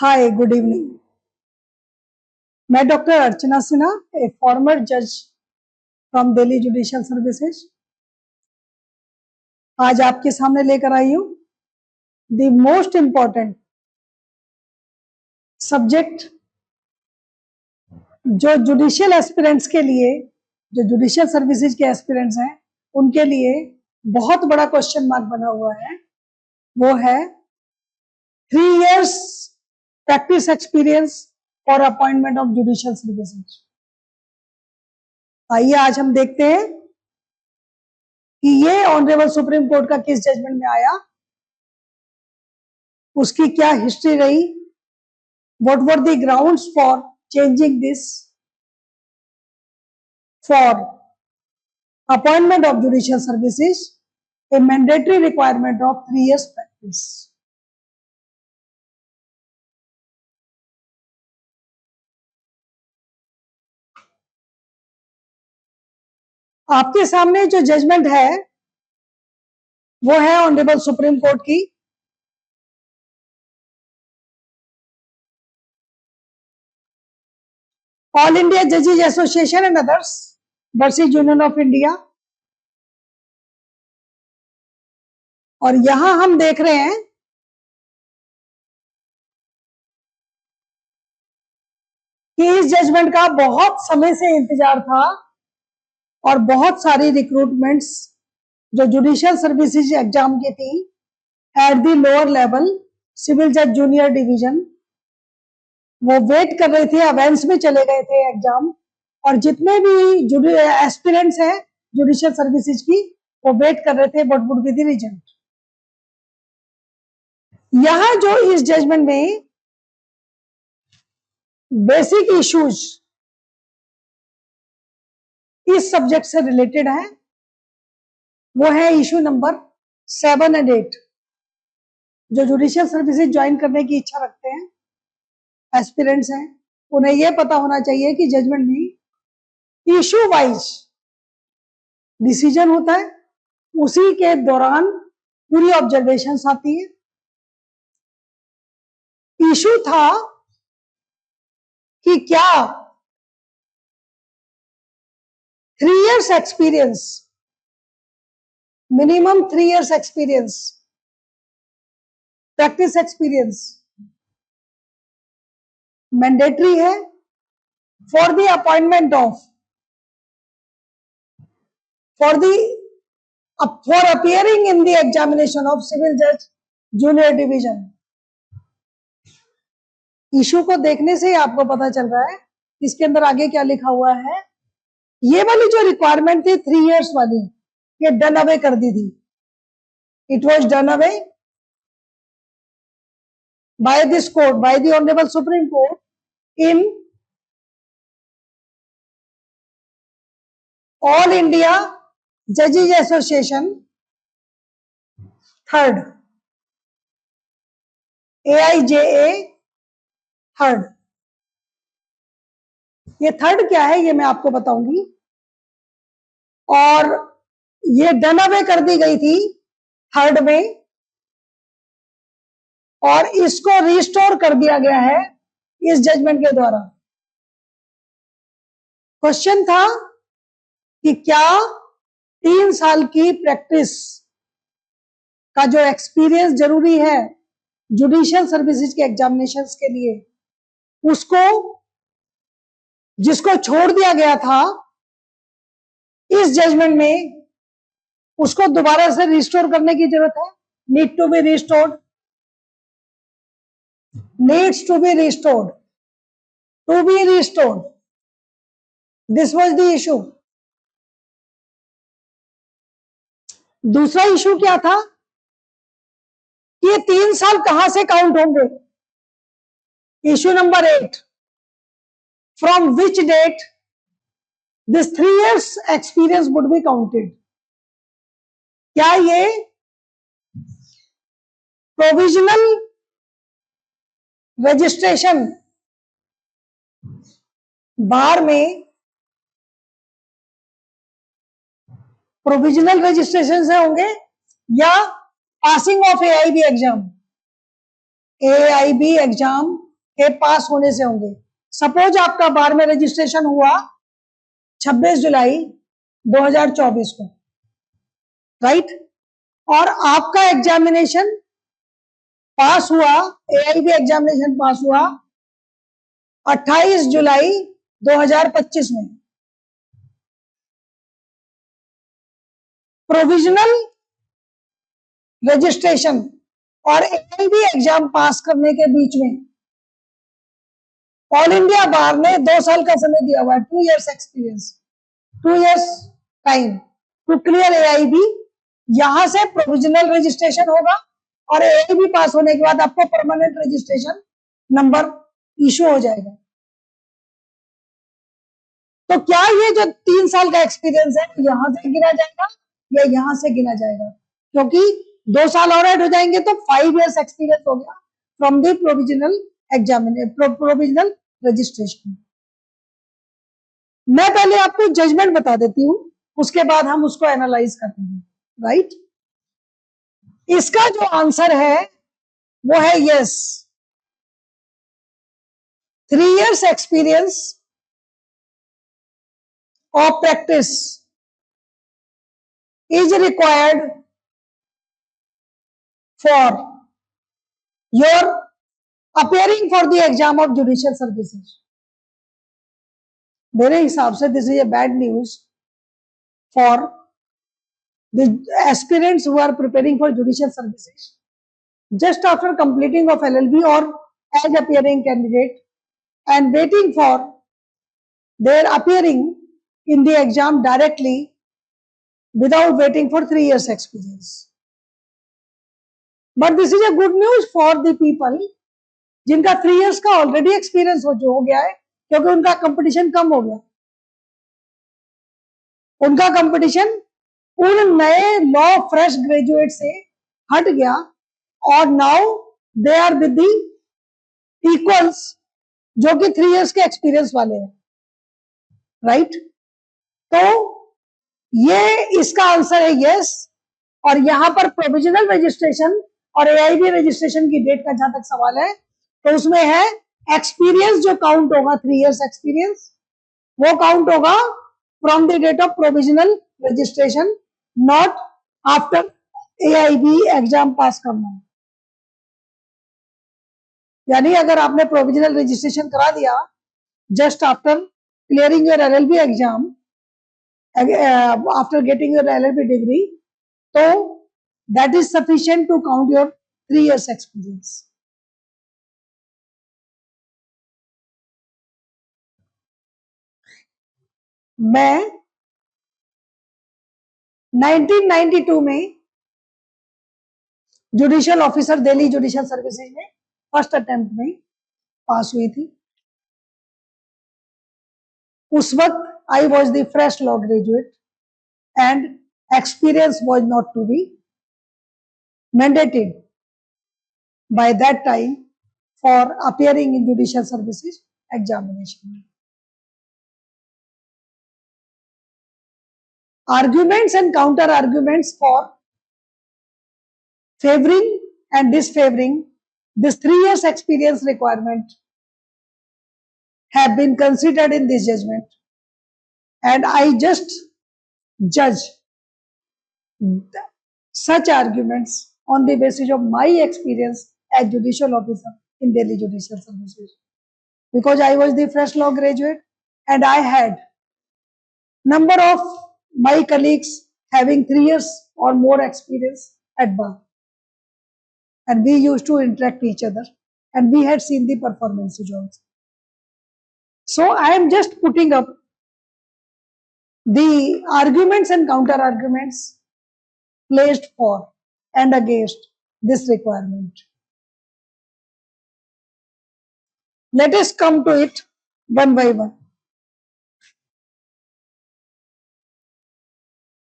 हाय, good evening. मैं doctor अर्चना सिन्हा, ए farmer जज from Delhi judicial services, आज आपके सामने लेकर आई हूँ द मोस्ट इम्पॉर्टेंट सब्जेक्ट जो जुडिशियल एस्पिरेंट्स के लिए, जो जुडिशियल सर्विसेज के एस्पिरेंट्स हैं उनके लिए बहुत बड़ा क्वेश्चन मार्क बना हुआ है। वो है 3 years practice experience for appointment of judicial services. आइए आज हम देखते हैं कि ये ऑनरेबल सुप्रीम कोर्ट का किस जजमेंट में आया, उसकी क्या हिस्ट्री रही, what were the grounds for changing this for appointment of judicial services, a mandatory requirement of 3 years practice. आपके सामने जो जजमेंट है वो है ऑनरेबल सुप्रीम कोर्ट की ऑल इंडिया जजेज association and others versus union of India. और यहां हम देख रहे हैं कि इस जजमेंट का बहुत समय से इंतजार था और बहुत सारी रिक्रूटमेंट्स जो जुडिशियल सर्विसेज एग्जाम की थी at the lower level civil जज जूनियर डिवीजन, वो वेट कर रहे थे, अवेंस में चले गए थे एग्जाम। और जितने भी एस्पिरेंट्स हैं जुडिशियल सर्विसेज की, वो वेट कर रहे थे what would be the result. यहां जो इस जजमेंट में बेसिक इश्यूज इस सब्जेक्ट से रिलेटेड है वो है इशू नंबर 7 और 8। जो जुडिशियल सर्विसेज ज्वाइन करने की इच्छा रखते हैं, एस्पिरेंट्स हैं, उन्हें यह पता होना चाहिए कि जजमेंट में इशू वाइज डिसीजन होता है, उसी के दौरान पूरी ऑब्जर्वेशंस आती है। इशू था कि क्या 3 years experience, minimum 3 years experience, practice experience mandatory है for the appointment of, for appearing in the examination of civil judge junior division। Issue को देखने से ही आपको पता चल रहा है इसके अंदर आगे क्या लिखा हुआ है। ये वाली जो रिक्वायरमेंट थी 3 years वाली, ये डन अवे कर दी थी। It was done away by this court, by the honourable supreme court in all India जजेज एसोसिएशन थर्ड, AIJA थर्ड। ये थर्ड क्या है ये मैं आपको बताऊंगी। और ये डन अवे कर दी गई थी थर्ड में, और इसको रिस्टोर कर दिया गया है इस जजमेंट के द्वारा। क्वेश्चन था कि क्या 3 साल की प्रैक्टिस का जो एक्सपीरियंस जरूरी है जुडिशियल सर्विसेज के एग्जामिनेशंस के लिए, उसको जिसको छोड़ दिया गया था इस जजमेंट में, उसको दोबारा से रिस्टोर करने की जरूरत है। Need to be restored, needs to be restored, to be restored. This was the issue. दूसरा इशू क्या था कि ये 3 साल कहां से काउंट होंगे। Issue number 8, from which date this 3 years experience would be counted. क्या ये प्रोविजनल रजिस्ट्रेशन बार में प्रोविजनल रजिस्ट्रेशन से होंगे या passing of AIB exam, AIB exam के पास होने से होंगे। सपोज आपका बार में रजिस्ट्रेशन हुआ 26 जुलाई 2024 को, राइट, और आपका एग्जामिनेशन पास हुआ, एआईबी एग्जामिनेशन पास हुआ 28 जुलाई 2025 में। प्रोविजनल रजिस्ट्रेशन और एआईबी एग्जाम पास करने के बीच में ऑल इंडिया बार ने 2 साल का समय दिया हुआ है, 2 years experience, 2 years time to clear AIB. यहां से प्रोविजनल रजिस्ट्रेशन होगा और एआईबी पास होने के बाद आपको परमानेंट रजिस्ट्रेशन नंबर इशू हो जाएगा। तो क्या ये जो 3 साल का एक्सपीरियंस है यहां से गिना जाएगा या यहां से गिना जाएगा? क्योंकि 2 साल और ऐड हो जाएंगे तो 5 years एक्सपीरियंस हो गया from the provisional provisional registration. मैं पहले आपको जजमेंट बता देती हूं, उसके बाद हम उसको एनालाइज करेंगे, राइट। इसका जो आंसर है वो है yes, 3 years experience of practice is required for your appearing for the exam of judicial services. मेरे हिसाब से this is a bad news for the aspirants who are preparing for judicial services just after completing of LLB or as appearing candidate and waiting for their appearing in the exam directly without waiting for 3 years experience. But this is a good news for the people जिनका 3 years का already experience हो गया है, क्योंकि उनका competition कम हो गया। उनका कंपटीशन उन नए लॉ फ्रेश ग्रेजुएट से हट गया और now they are with the equals जो कि 3 years के एक्सपीरियंस वाले हैं, राइट। तो ये इसका आंसर है यस। और यहां पर प्रोविजनल रजिस्ट्रेशन और एआईबी रजिस्ट्रेशन की डेट का जहां तक सवाल है तो उसमें है एक्सपीरियंस जो काउंट होगा 3 years एक्सपीरियंस वो काउंट होगा from the date of provisional registration, not after AIB exam pass करना। यानी अगर आपने प्रोविजनल रजिस्ट्रेशन करा दिया just after clearing your LLB exam, after getting your LLB degree, तो that is sufficient to count your 3 years experience. मैं 1992 में judicial officer Delhi judicial services में फर्स्ट अटेम्प्ट में पास हुई थी। उस वक्त I was the fresh law graduate and experience was not to be mandated by that time for appearing in judicial services examination. Arguments and counter arguments for favoring and disfavoring this 3 years experience requirement have been considered in this judgment, and I just judge such arguments on the basis of my experience as judicial officer in Delhi Judicial Services, because I was the fresh law graduate and I had number of my colleagues having 3 years or more experience at bar, and we used to interact each other and we had seen the performances also. So I am just putting up the arguments and counter arguments placed for and against this requirement. Let us come to it one by one.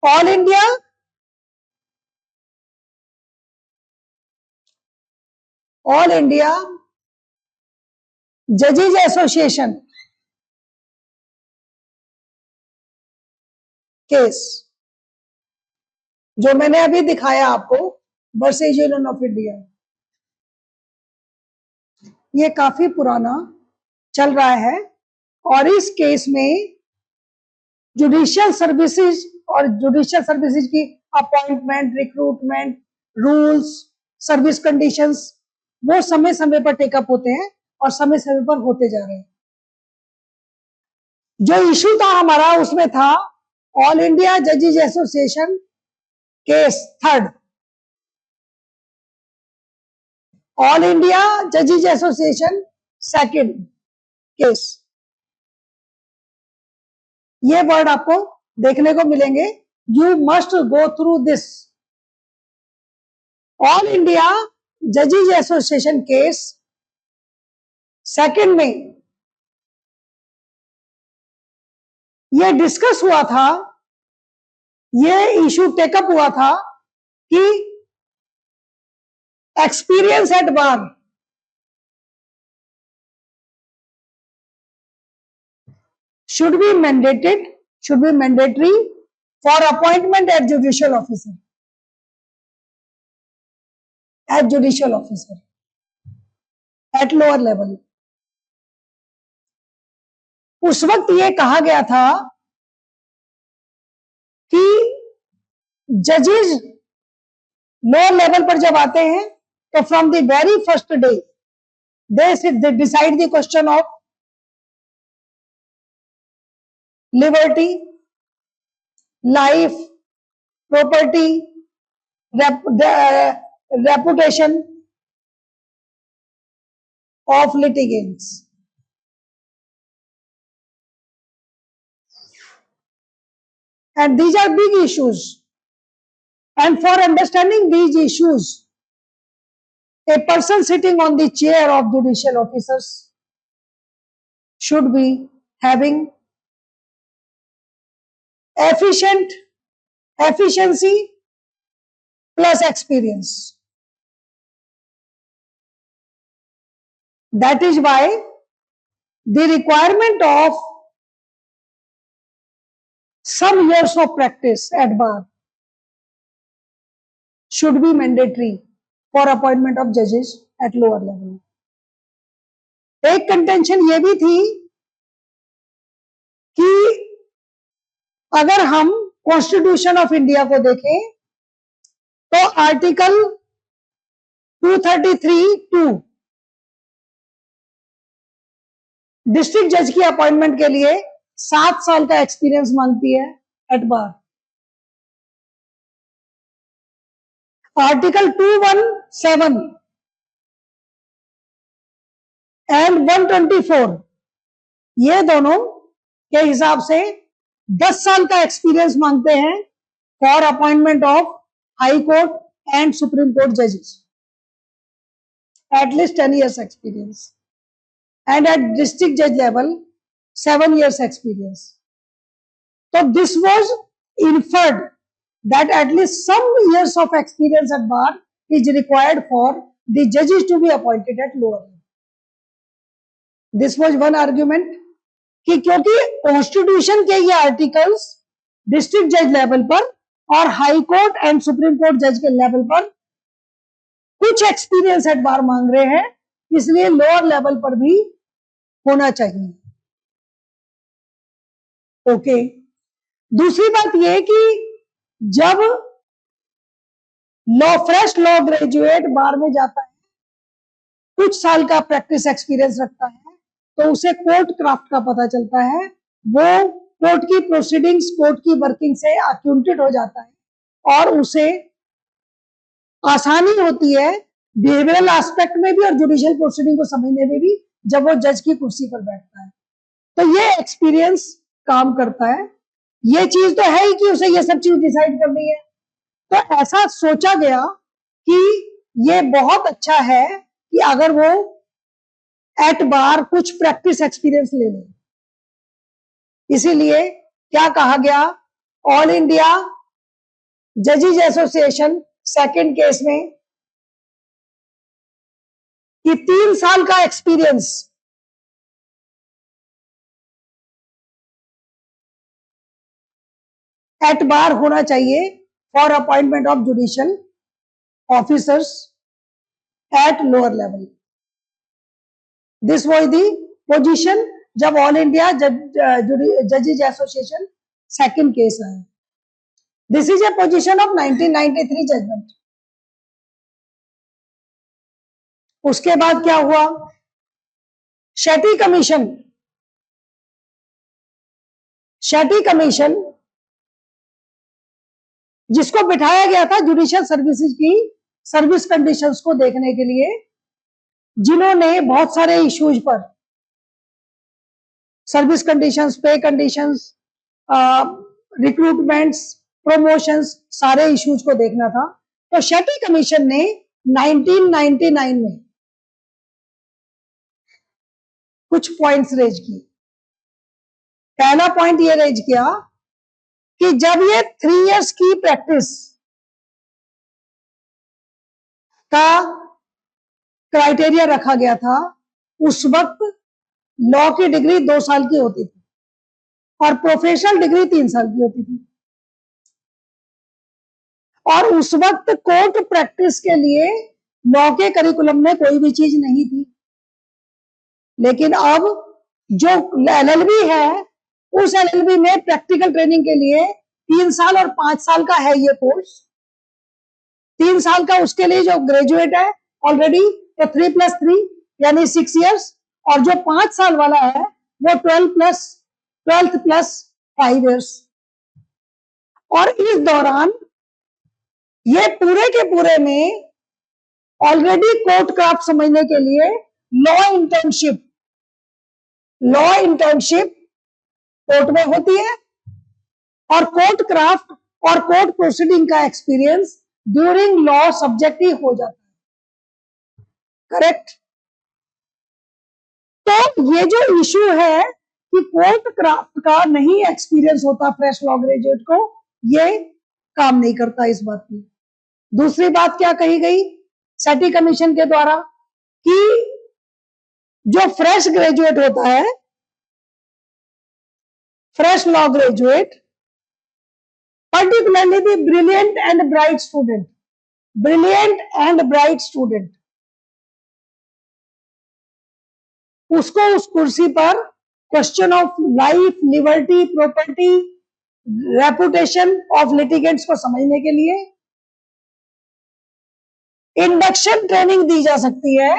All India Judges Association case जो मैंने अभी दिखाया आपको versus union of India, ये काफी पुराना चल रहा है और इस केस में जुडिशियल सर्विसेज और जुडिशियल सर्विसेज की appointment, recruitment, rules, service conditions वो समय समय पर टेकअप होते हैं और समय समय पर होते जा रहे हैं। जो इशू था हमारा उसमें था ऑल इंडिया जजेज association case third, all India जजेज एसोसिएशन सेकंड केस। ये वर्ड आपको देखने को मिलेंगे, you must go through this. All India जजेज एसोसिएशन केस सेकंड में ये डिस्कस हुआ था, ये इशू टेकअप हुआ था कि experience at bar should be mandatory for appointment at judicial officer at lower level। उस वक्त ये कहा गया था कि जजेस लोअर लेवल पर जब आते हैं तो from the very first day they decide the question of liberty, life, property, reputation of litigants। And these are big issues, and for understanding these issues a person sitting on the chair of judicial officers should be having efficiency plus experience। That is why the requirement of some years of practice at bar should be mandatory for appointment of judges at lower level। एक contention ये भी थी कि अगर हम constitution of India को देखें तो आर्टिकल 233(2) डिस्ट्रिक्ट जज की अपॉइंटमेंट के लिए 7 साल का एक्सपीरियंस मांगती है एट बार। आर्टिकल 217 एंड 124 ये दोनों के हिसाब से 10 साल का एक्सपीरियंस मांगते हैं for appointment of high court and supreme court जजेस, at least 10 years experience, and at district judge level 7 years experience। So this was inferred that at least some years of experience at bar is required for the judges to be appointed at lower level। This was one argument कि क्योंकि constitution के ये articles district जज level पर और high court and supreme court जज के level पर कुछ एक्सपीरियंस एट बार मांग रहे हैं, इसलिए लोअर लेवल पर भी होना चाहिए। ओके, दूसरी बात यह कि जब फ्रेश लॉ ग्रेजुएट बार में जाता है, कुछ साल का प्रैक्टिस एक्सपीरियंस रखता है, तो उसे कोर्ट क्राफ्ट का पता चलता है, वो कोर्ट की प्रोसीडिंग्स, कोर्ट की वर्किंग से अक्यूंटेड हो जाता है और उसे आसानी होती है बिहेवियरल एस्पेक्ट में भी और जुडिशियल प्रोसीडिंग को समझने में भी जब वो जज की कुर्सी पर बैठता है। तो ये एक्सपीरियंस काम करता है। ये चीज तो है ही कि उसे ये सब चीज डिसाइड करनी है, तो ऐसा सोचा गया कि ये बहुत अच्छा है कि अगर वो एट बार कुछ प्रैक्टिस एक्सपीरियंस ले ले। इसीलिए क्या कहा गया, ऑल इंडिया जजेज एसोसिएशन सेकंड केस में कि 3 साल का एक्सपीरियंस एट बार होना चाहिए for appointment of judicial officers at lower level. This was the position जब ऑल इंडिया जजेज एसोसिएशन सेकंड केस है। This is a position of 1993 judgement. उसके बाद क्या हुआ, शेट्टी कमीशन। शेट्टी कमीशन जिसको बिठाया गया था जुडिशियल सर्विसेज की सर्विस कंडीशंस को देखने के लिए, जिन्होंने बहुत सारे इश्यूज पर सर्विस कंडीशंस, पे कंडीशंस, रिक्रूटमेंट्स, प्रमोशंस, सारे इश्यूज को देखना था। तो शेट्टी कमीशन ने 1999 में कुछ पॉइंट्स रेज किए। पहला पॉइंट ये रेज किया कि जब ये 3 इयर्स की प्रैक्टिस का क्राइटेरिया रखा गया था, उस वक्त लॉ की डिग्री 2 साल की होती थी और प्रोफेशनल डिग्री 3 साल की होती थी। और उस वक्त कोर्ट प्रैक्टिस के लिए लॉ के करिकुलम में कोई भी चीज नहीं थी। लेकिन अब जो एलएलबी है, उस एलएलबी में प्रैक्टिकल ट्रेनिंग के लिए 3 साल और 5 साल का है ये कोर्स। 3 साल का उसके लिए जो ग्रेजुएट है ऑलरेडी, तो 3+3 यानी 6 इयर्स, और जो 5 साल वाला है वो 12th प्लस 5 इयर्स। और इस दौरान ये पूरे के पूरे में ऑलरेडी कोर्ट क्राफ्ट समझने के लिए लॉ इंटर्नशिप कोर्ट में होती है, और कोर्ट क्राफ्ट और कोर्ट प्रोसीडिंग का एक्सपीरियंस ड्यूरिंग लॉ सब्जेक्ट ही हो जाता है। करेक्ट। तो ये जो इश्यू है कि कोर्ट क्राफ्ट का नहीं एक्सपीरियंस होता फ्रेश लॉ ग्रेजुएट को, ये काम नहीं करता इस बात की। दूसरी बात क्या कही गई शेट्टी कमीशन के द्वारा, कि जो फ्रेश ग्रेजुएट होता है, fresh law graduate, particularly the brilliant and bright student, उसको उस कुर्सी पर question of life, liberty, property, reputation of litigants को समझने के लिए इंडक्शन ट्रेनिंग दी जा सकती है।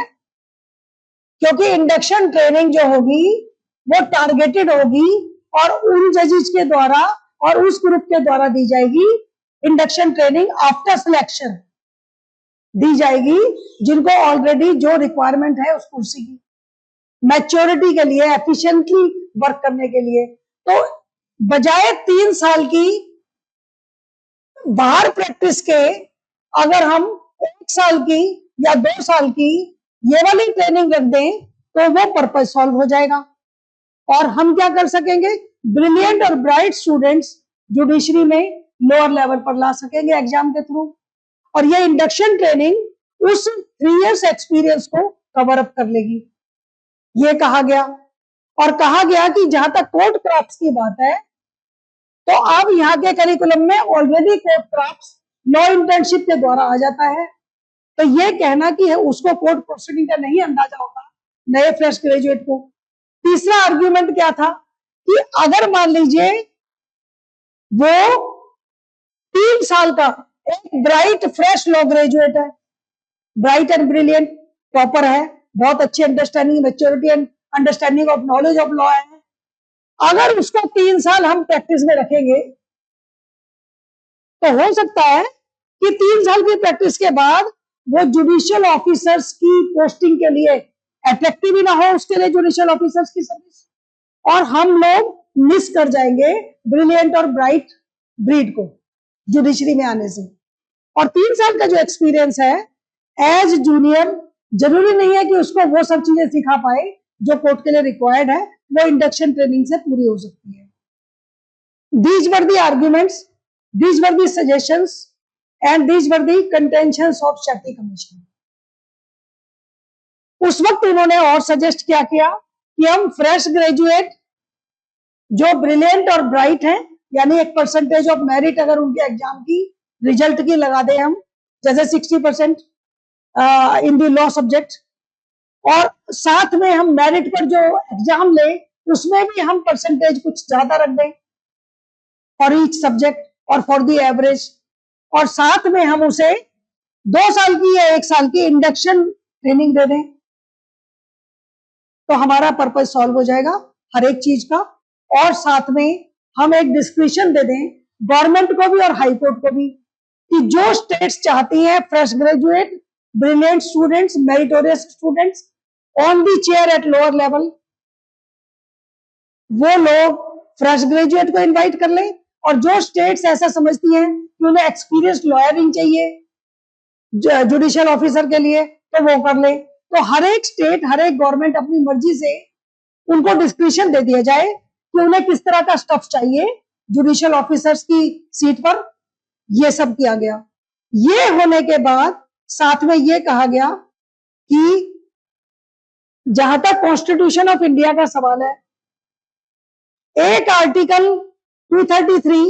क्योंकि इंडक्शन ट्रेनिंग जो होगी वो टारगेटेड होगी और उन जजेस के द्वारा और उस ग्रुप के द्वारा दी जाएगी। इंडक्शन ट्रेनिंग आफ्टर सिलेक्शन दी जाएगी जिनको ऑलरेडी जो रिक्वायरमेंट है उस कुर्सी की मैच्योरिटी के लिए, एफिशिएंटली वर्क करने के लिए। तो बजाय 3 साल की बाहर प्रैक्टिस के, अगर हम 1 साल की या 2 साल की ये वाली ट्रेनिंग रख दें तो वो पर्पज सॉल्व हो जाएगा और हम क्या कर सकेंगे, ब्रिलियंट और ब्राइट स्टूडेंट्स जुडिशरी में लोअर लेवल पर ला सकेंगे एग्जाम के थ्रू। और ये इंडक्शन ट्रेनिंग उस 3 इयर्स एक्सपीरियंस को कवर अप कर लेगी, ये कहा गया। और कहा गया कि जहां तक कोर्ट क्राफ्ट्स की बात है, तो अब यहाँ के करिकुलम में already court crafts law internship के द्वारा आ जाता है। तो ये कहना कि है उसको कोर्ट प्रोसीडिंग का नहीं अंदाजा होगा नए फ्रेश ग्रेजुएट को। तीसरा आर्ग्यूमेंट क्या था कि अगर मान लीजिए वो 3 साल का एक ब्राइट फ्रेश लॉ ग्रेजुएट है, ब्राइट एंड ब्रिलियंट, प्रॉपर है, बहुत अच्छी understanding, maturity and understanding of knowledge of law है, अगर उसको 3 साल हम प्रैक्टिस में रखेंगे तो हो सकता है कि 3 साल की प्रैक्टिस के बाद वो जुडिशियल ऑफिसर्स की पोस्टिंग के लिए अट्रैक्टिव ही ना हो, उसके लिए जुडिशियल ऑफिसर्स की सर्विस, और हम लोग मिस कर जाएंगे ब्रिलियंट और ब्राइट ब्रीड को जुडिशरी में आने से। और 3 साल का जो एक्सपीरियंस है एज जूनियर, जरूरी नहीं है कि उसको वो सब चीजें सिखा पाए जो कोर्ट के लिए रिक्वायर्ड है, वो इंडक्शन ट्रेनिंग से पूरी हो सकती है। These were the arguments, these were the suggestions and these were the contentions of Shetty commission. उस वक्त उन्होंने और सजेस्ट क्या किया कि हम फ्रेश ग्रेजुएट जो ब्रिलियंट और ब्राइट हैं, यानी एक परसेंटेज ऑफ मेरिट अगर उनके एग्जाम की रिजल्ट की लगा दें हम, जैसे 60% इन द लॉ सब्जेक्ट, और साथ में हम मेरिट पर जो एग्जाम ले उसमें भी हम परसेंटेज कुछ ज्यादा रख दें फॉर ईच सब्जेक्ट और फॉर द एवरेज, और साथ में हम उसे 2 साल की या 1 साल की इंडक्शन ट्रेनिंग दे दें, तो हमारा पर्पज सॉल्व हो जाएगा हर एक चीज का। और साथ में हम एक डिस्क्रिप्शन दे दें गवर्नमेंट को भी और हाई कोर्ट को भी कि जो स्टेट्स चाहती हैं fresh graduate, brilliant students, meritorious students on the chair eight lower level, वो लोग फ्रेश ग्रेजुएट को इनवाइट कर लें, और जो स्टेट्स ऐसा समझती हैं कि उन्हें एक्सपीरियंस लॉयरिंग चाहिए जुडिशियल ऑफिसर के लिए, तो वो कर ले। तो हर एक स्टेट, हर एक गवर्नमेंट अपनी मर्जी से उनको डिस्क्रिप्शन दे दिया जाए कि उन्हें किस तरह का स्टफ चाहिए जुडिशियल ऑफिसर्स की सीट पर। ये सब किया गया। ये होने के बाद साथ में ये कहा गया कि जहां तक कॉन्स्टिट्यूशन ऑफ इंडिया का सवाल है, एक आर्टिकल 233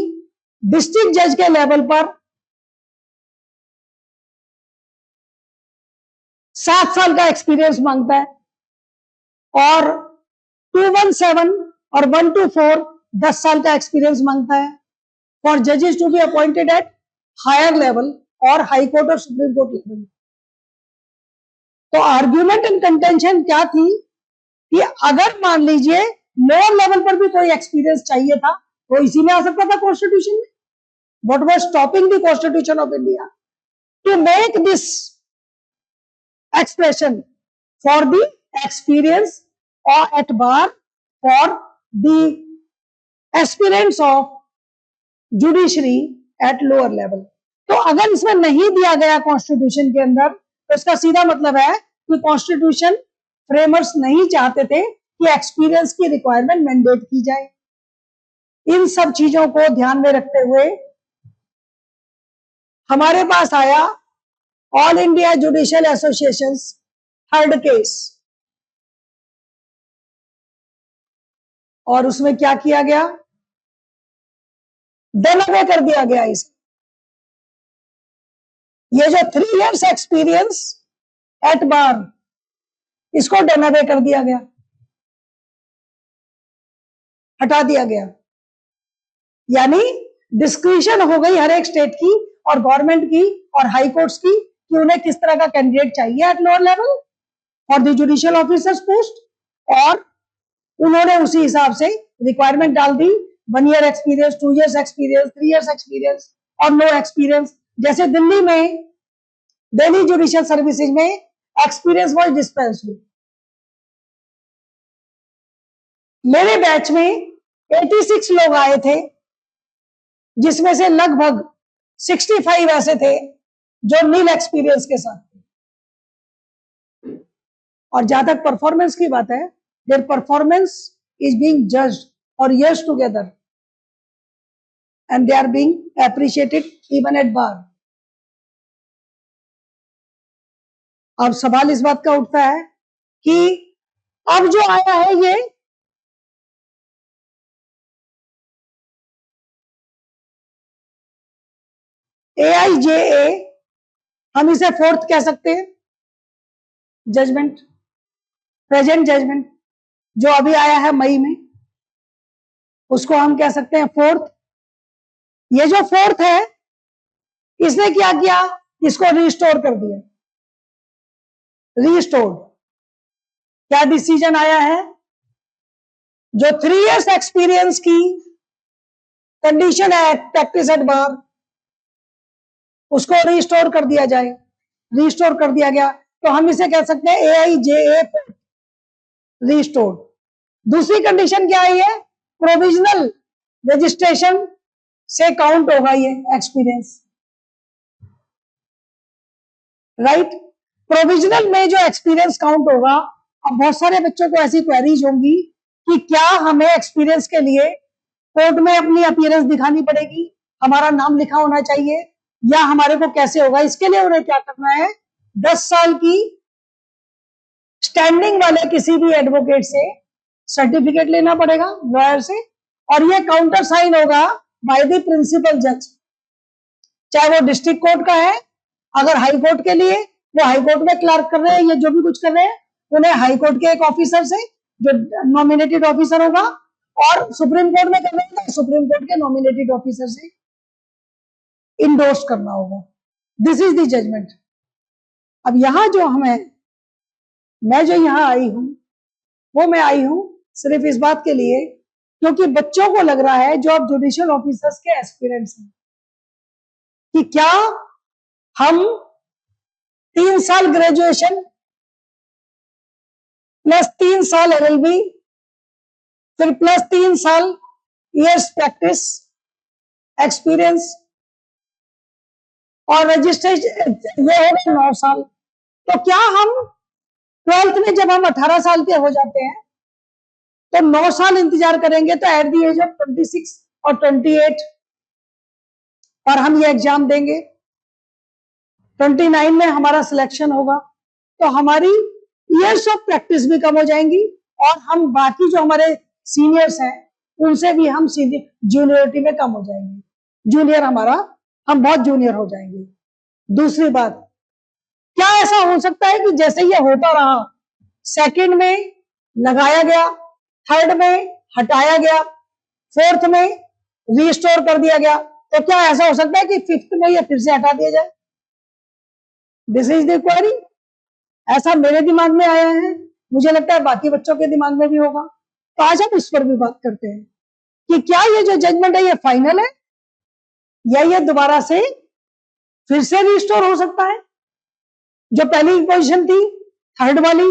डिस्ट्रिक्ट जज के लेवल पर 7 साल का एक्सपीरियंस मांगता है, और 217 और 124 10 साल का एक्सपीरियंस मांगता है फॉर जजेस to be appointed at higher level और हाई कोर्ट और सुप्रीम कोर्ट लेवल। तो आर्ग्यूमेंट एंड कंटेंशन क्या थी कि अगर मान लीजिए लोअर लेवल पर भी कोई एक्सपीरियंस चाहिए था तो इसी में आ सकता था कॉन्स्टिट्यूशन में। What was stopping the constitution of India to make this expression for the experience or at bar for the aspirants of judiciary at lower level। तो अगर इसमें नहीं दिया गया कॉन्स्टिट्यूशन के अंदर तो इसका सीधा मतलब है कि कॉन्स्टिट्यूशन फ्रेमर्स नहीं चाहते थे कि एक्सपीरियंस की रिक्वायरमेंट मैंडेट की जाए। इन सब चीजों को ध्यान में रखते हुए हमारे पास आया all India judicial association third case, और उसमें क्या किया गया, डेनवे कर दिया गया इसे। ये जो 3 years एक्सपीरियंस एट बार, इसको डेनवे कर दिया गया, हटा दिया गया। यानी डिस्क्रिप्शन हो गई हर एक स्टेट की और गवर्नमेंट की और हाई कोर्ट्स की कि उन्हें किस तरह का कैंडिडेट चाहिए eight lower level for the judicial officers post, और उन्होंने उसी हिसाब से रिक्वायरमेंट डाल दी 1 year experience, 2 years experience, 3 years experience और नो एक्सपीरियंस। जैसे दिल्ली में दिल्ली जुडिशियल सर्विसेज में एक्सपीरियंस वॉज डिस्पेंस्ड। मेरे बैच में 86 लोग आए थे, जिसमें से लगभग 65 ऐसे थे जो नील एक्सपीरियंस के साथ थे। और जहां तक परफॉर्मेंस की बात है, their performance is being judged for years together and they are being appreciated even at bar. अब सवाल इस बात का उठता है कि अब जो आया है ये AIJA, हम इसे 4th कह सकते हैं जजमेंट, प्रेजेंट जजमेंट जो अभी आया है मई में, उसको हम कह सकते हैं 4th। ये जो 4th है, इसने क्या किया, इसको रिस्टोर कर दिया। रिस्टोर क्या डिसीजन आया है, जो 3 years एक्सपीरियंस की कंडीशन है प्रैक्टिस एट बार, उसको रिस्टोर कर दिया जाए। रिस्टोर कर दिया गया तो हम इसे कह सकते हैं AIJA रिस्टोर। दूसरी कंडीशन क्या आई है, प्रोविजनल रजिस्ट्रेशन से काउंट होगा ये एक्सपीरियंस, राइट। प्रोविजनल में जो एक्सपीरियंस काउंट होगा, अब बहुत सारे बच्चों को ऐसी क्वेरीज होंगी कि क्या हमें एक्सपीरियंस के लिए कोर्ट में अपनी अपीयरेंस दिखानी पड़ेगी, हमारा नाम लिखा होना चाहिए, या हमारे को कैसे होगा। इसके लिए उन्हें क्या करना है, 10 साल की स्टैंडिंग वाले किसी भी एडवोकेट से सर्टिफिकेट लेना पड़ेगा, लॉयर से, और ये काउंटर साइन होगा बाय द प्रिंसिपल जज, चाहे वो डिस्ट्रिक्ट कोर्ट का है, अगर हाई कोर्ट के लिए वो हाई कोर्ट में क्लर्क कर रहे हैं या जो भी कुछ कर रहे हैं, उन्हें हाई कोर्ट के एक ऑफिसर से जो नॉमिनेटेड ऑफिसर होगा, और सुप्रीम कोर्ट में करना है तो सुप्रीम कोर्ट के नॉमिनेटेड ऑफिसर से इंडोर्स करना होगा। This is the judgment. अब यहां जो मैं जो यहां आई हूं, वो मैं आई हूं सिर्फ इस बात के लिए क्योंकि बच्चों को लग रहा है जो अब जुडिशियल ऑफिसर्स के एस्पिरेंट्स हैं कि क्या हम 3 साल ग्रेजुएशन प्लस 3 साल LLB फिर प्लस 3 साल ईयर्स प्रैक्टिस एक्सपीरियंस और रजिस्ट्रेशन, ये होगा 9 साल। तो क्या हम 12th में जब हम 18 साल के हो जाते हैं तो 9 साल इंतजार करेंगे, तो एट द एज ऑफ 26 और 28 और हम ये एग्जाम देंगे, 29 में हमारा सिलेक्शन होगा, तो हमारी ईयर्स ऑफ प्रैक्टिस भी कम हो जाएंगी और हम बाकी जो हमारे सीनियर्स हैं उनसे भी हम जूनियरिटी में कम हो जाएंगे, हम बहुत जूनियर हो जाएंगे। दूसरी बात, क्या ऐसा हो सकता है कि जैसे ये होता रहा, सेकंड में लगाया गया, थर्ड में हटाया गया, फोर्थ में रिस्टोर कर दिया गया, तो क्या ऐसा हो सकता है कि फिफ्थ में ये फिर से हटा दिया जाए? This is the query. ऐसा मेरे दिमाग में आया है, मुझे लगता है बाकी बच्चों के दिमाग में भी होगा। तो आज हम इस पर भी बात करते हैं कि क्या ये जो जजमेंट है ये फाइनल है या ये दोबारा से फिर से रिस्टोर हो सकता है। जो पहली पोजीशन थी थर्ड वाली,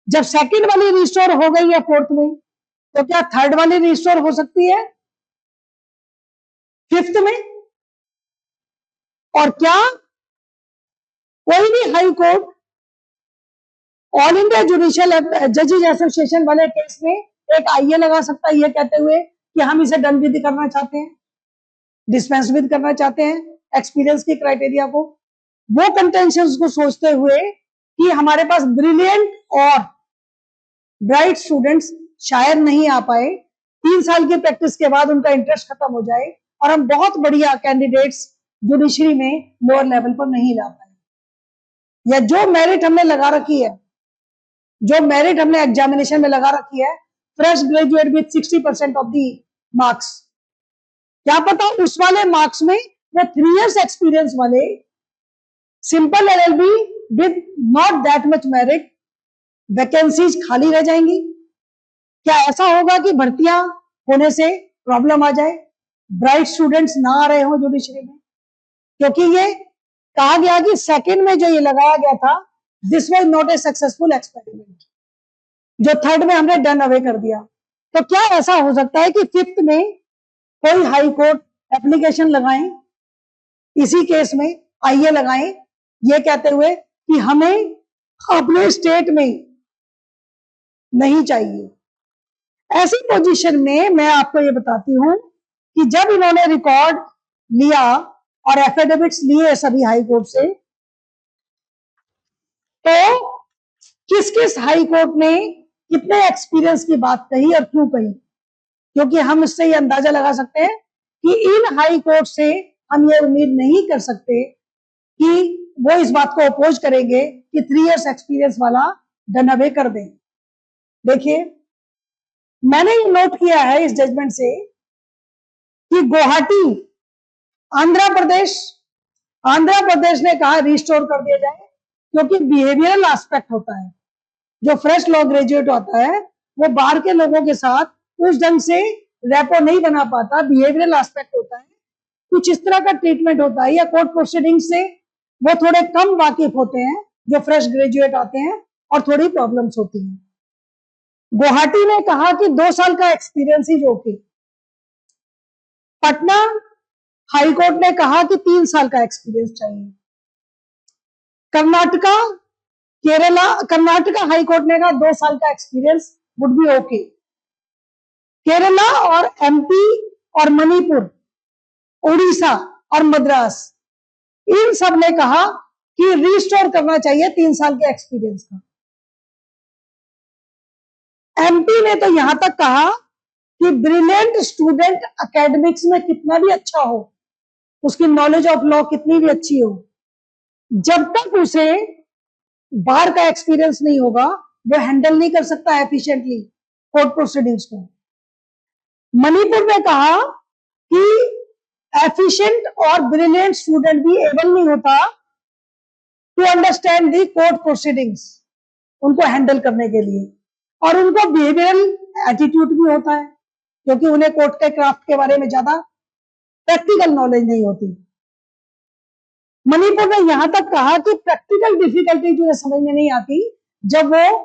जब सेकंड वाली रिस्टोर हो गई है फोर्थ में, तो क्या थर्ड वाली रिस्टोर हो सकती है फिफ्थ में? और क्या कोई भी high court all India judicial जजेज एसोसिएशन वाले केस में एक आईए लगा सकता है ये कहते हुए कि हम इसे दंड विधि करना चाहते हैं, डिस्पेंस विद करना चाहते हैं एक्सपीरियंस की क्राइटेरिया को, वो कंटेंशंस को सोचते हुए कि हमारे पास ब्रिलियंट और ब्राइट स्टूडेंट्स शायद नहीं आ पाए, 3 साल की प्रैक्टिस के बाद उनका इंटरेस्ट खत्म हो जाए और हम बहुत बढ़िया कैंडिडेट्स जुडिशरी में लोअर लेवल पर नहीं ला पाए, या जो मेरिट हमने लगा रखी है, जो मेरिट हमने एग्जामिनेशन में लगा रखी है, fresh graduate with 60% of the marks, क्या पता उस वाले मार्क्स में वो 3 years एक्सपीरियंस वाले simple LLB with not that much merit vacancies खाली रह जाएंगी। क्या ऐसा होगा कि भर्तियां होने से प्रॉब्लम आ जाए, ब्राइट स्टूडेंट्स ना आ रहे हो जुडिशरी में? क्योंकि ये कहा गया कि सेकंड में जो ये लगाया गया था, this was not a successful experiment, जो थर्ड में हमने डन अवे कर दिया। तो क्या ऐसा हो सकता है कि फिफ्थ में कोई हाई कोर्ट एप्लीकेशन लगाएं, इसी केस में आईए लगाएं, ये कहते हुए कि हमें अपने स्टेट में नहीं चाहिए। ऐसी पोजीशन में मैं आपको ये बताती हूं कि जब इन्होंने रिकॉर्ड लिया और एफिडेविट्स लिए सभी हाई कोर्ट से, तो किस किस हाई कोर्ट ने कितने एक्सपीरियंस की बात कही और क्यों कही, क्योंकि हम इससे ये अंदाजा लगा सकते हैं कि इन हाई कोर्ट से हम ये उम्मीद नहीं कर सकते कि वो इस बात को अपोज करेंगे कि 3 years एक्सपीरियंस वाला डन अवे कर दें। देखिए, मैंने ये नोट किया है इस जजमेंट से कि गुवाहाटी आंध्र प्रदेश ने कहा रिस्टोर कर दिया जाए, क्योंकि बिहेवियरल एस्पेक्ट होता है, जो फ्रेश लॉ ग्रेजुएट होता है वो बाहर के लोगों के साथ उस ढंग से रेपो नहीं बना पाता, बिहेवियरल एस्पेक्ट होता है, कुछ इस तरह का ट्रीटमेंट होता है, या कोर्ट प्रोसीडिंग से वो थोड़े कम वाकिफ होते हैं जो फ्रेश ग्रेजुएट आते हैं और थोड़ी प्रॉब्लम्स होती हैं। गुवाहाटी ने कहा कि 2 साल का एक्सपीरियंस ही ओके। पटना हाई कोर्ट ने कहा कि 3 साल का एक्सपीरियंस चाहिए। कर्नाटका हाई कोर्ट ने कहा 2 साल का experience would B okay. Kerala और MP और मणिपुर, उड़ीसा और मद्रास, इन सब ने कहा कि रिस्टोर करना चाहिए 3 साल के एक्सपीरियंस का। MP ने तो यहां तक कहा कि ब्रिलियंट स्टूडेंट एकेडमिक्स में कितना भी अच्छा हो, उसकी नॉलेज ऑफ लॉ कितनी भी अच्छी हो, जब तक उसे बार का एक्सपीरियंस नहीं होगा, वो हैंडल नहीं कर सकता एफिशिएंटली कोर्ट प्रोसीडिंग्स को। मणिपुर ने कहा कि एफिशिएंट और ब्रिलियंट स्टूडेंट भी एबल नहीं होता to understand the court proceedings, उनको हैंडल करने के लिए, और उनको बिहेवियरल एटीट्यूड भी होता है क्योंकि उन्हें कोर्ट के क्राफ्ट के बारे में ज्यादा प्रैक्टिकल नॉलेज नहीं होती। मणिपुर ने यहां तक कहा कि प्रैक्टिकल डिफिकल्टी जो समझ में नहीं आती, जब वो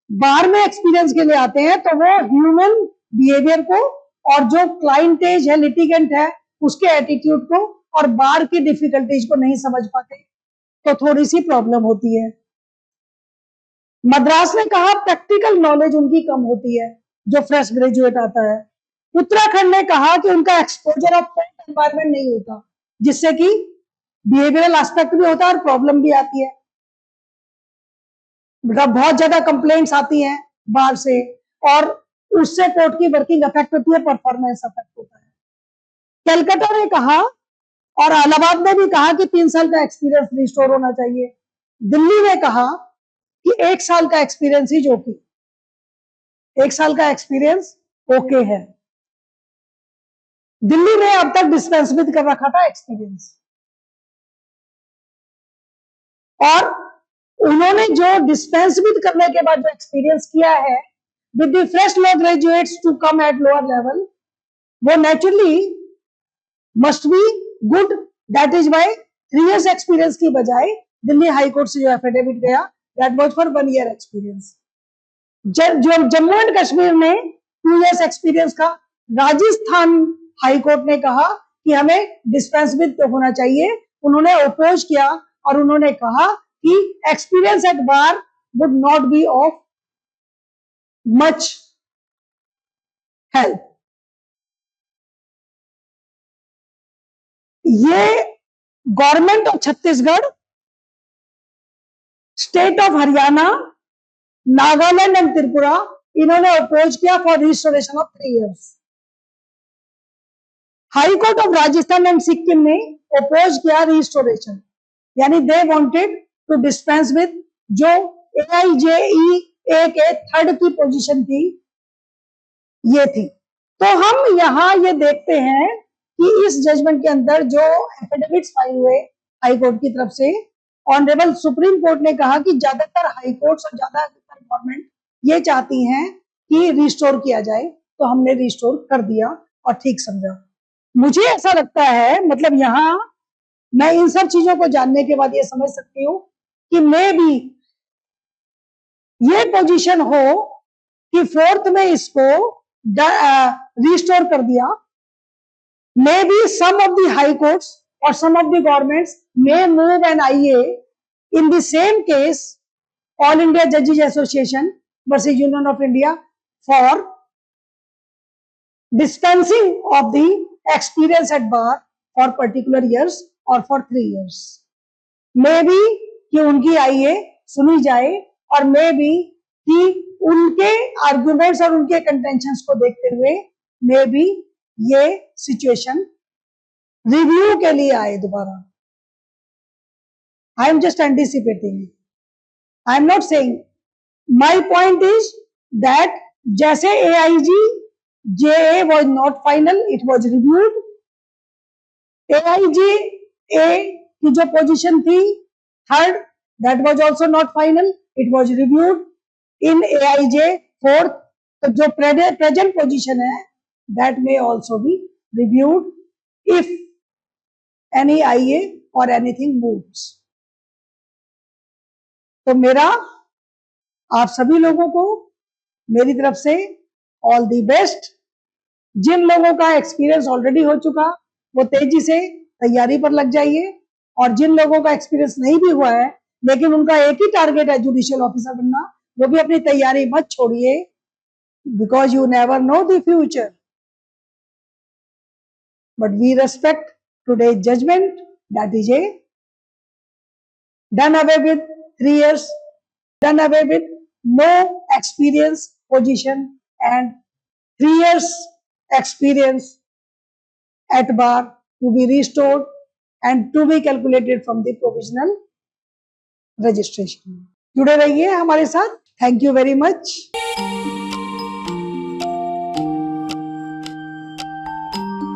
बार में एक्सपीरियंस के लिए आते हैं तो वो ह्यूमन बिहेवियर को और जो क्लाइंटेज है, लिटिगेंट है, उसके एटीट्यूड को और बार की डिफिकल्टीज को नहीं समझ पाते, तो थोड़ी सी प्रॉब्लम होती है। मद्रास ने कहा प्रैक्टिकल नॉलेज उनकी कम होती है जो फ्रेश ग्रेजुएट आता है। उत्तराखंड ने कहा कि उनका एक्सपोजर ऑफ कोर्ट एनवायरमेंट नहीं होता, जिससे कि बिहेवियरल एस्पेक्ट भी होता है और प्रॉब्लम भी आती है। बहुत ज्यादा कंप्लेंट्स आती हैं बाहर से और उससे कोर्ट की वर्किंग अफेक्ट होती है, परफॉर्मेंस अफेक्ट होता है। कलकत्ता ने कहा और इलाहाबाद ने भी कहा कि 3 साल का एक्सपीरियंस रिस्टोर होना चाहिए। दिल्ली ने कहा कि 1 साल का एक्सपीरियंस ही ओके, 1 साल का एक्सपीरियंस ओके है। दिल्ली ने अब तक डिस्पेंस विद कर रखा था एक्सपीरियंस, और उन्होंने जो डिस्पेंस विद करने के बाद जो एक्सपीरियंस किया है with the fresh law graduates to come at lower level, वो naturally must be good. That is by 3 years experience की बजाय दिल्ली हाई कोर्ट से जो एफिडेविट गया that was for 1 year experience. जो जम्मू एंड कश्मीर में 2 years एक्सपीरियंस का, राजस्थान हाई कोर्ट ने कहा कि हमें डिस्पेंस विद तो होना चाहिए। उन्होंने अपोज किया और उन्होंने कहा कि experience at bar would not be of much help. ये government of Chhattisgarh, state of Haryana, Nagaland and Tripura, इन्होंने अपोज किया for restoration of 3 years। High court of Rajasthan and Sikkim ने अपोज किया रिस्टोरेशन, यानी they wanted to dispense with जो AIJEA के third की position थी, ये थी। तो हम यहां ये देखते हैं कि इस जजमेंट के अंदर जो एफिडेविट्स फाइल हुए हाई कोर्ट की तरफ से, ऑनरेबल सुप्रीम कोर्ट ने कहा कि ज्यादातर हाई कोर्ट्स और ज्यादातर गवर्नमेंट ये चाहती हैं कि रिस्टोर किया जाए, तो हमने रिस्टोर कर दिया और ठीक समझा। मुझे ऐसा लगता है, मतलब यहां मैं इन सब चीजों को जानने के बाद ये समझ सकती हूँ कि मे भी ये पोजीशन हो कि 4th में इसको रिस्टोर कर दिया। Maybe some of the high courts और some of the governments may move an IA in the same case, all India जजेस association versus union of India, for dispensing of the experience at bar for particular years or for 3 years। May be कि उनकी IA सुनी जाए और may be कि उनके arguments और उनके कंटेंशंस को देखते हुए मे बी ये सिचुएशन रिव्यू के लिए आए दोबारा। I am just anticipating, I am not saying. My point is that जैसे AIJEA was not final, it was reviewed। AIJEA की जो पोजीशन थी third, that was also not final, it was reviewed in AIJ fourth। तो जो present position है that may also be reviewed if any IA or anything moves। तो मेरा आप सभी लोगों को मेरी तरफ से ऑल दी बेस्ट। जिन लोगों का एक्सपीरियंस ऑलरेडी हो चुका वो तेजी से तैयारी पर लग जाइए, और जिन लोगों का एक्सपीरियंस नहीं भी हुआ है लेकिन उनका एक ही टारगेट है जुडिशियल ऑफिसर बनना, वो भी अपनी तैयारी मत छोड़िए, because you never know the future. But we respect today judgment, that is a done away with 3 years, done away with no experience position and 3 years experience at bar to be restored and to be calculated from the provisional registration। जुड़े रहिए हमारे साथ। Thank you very much.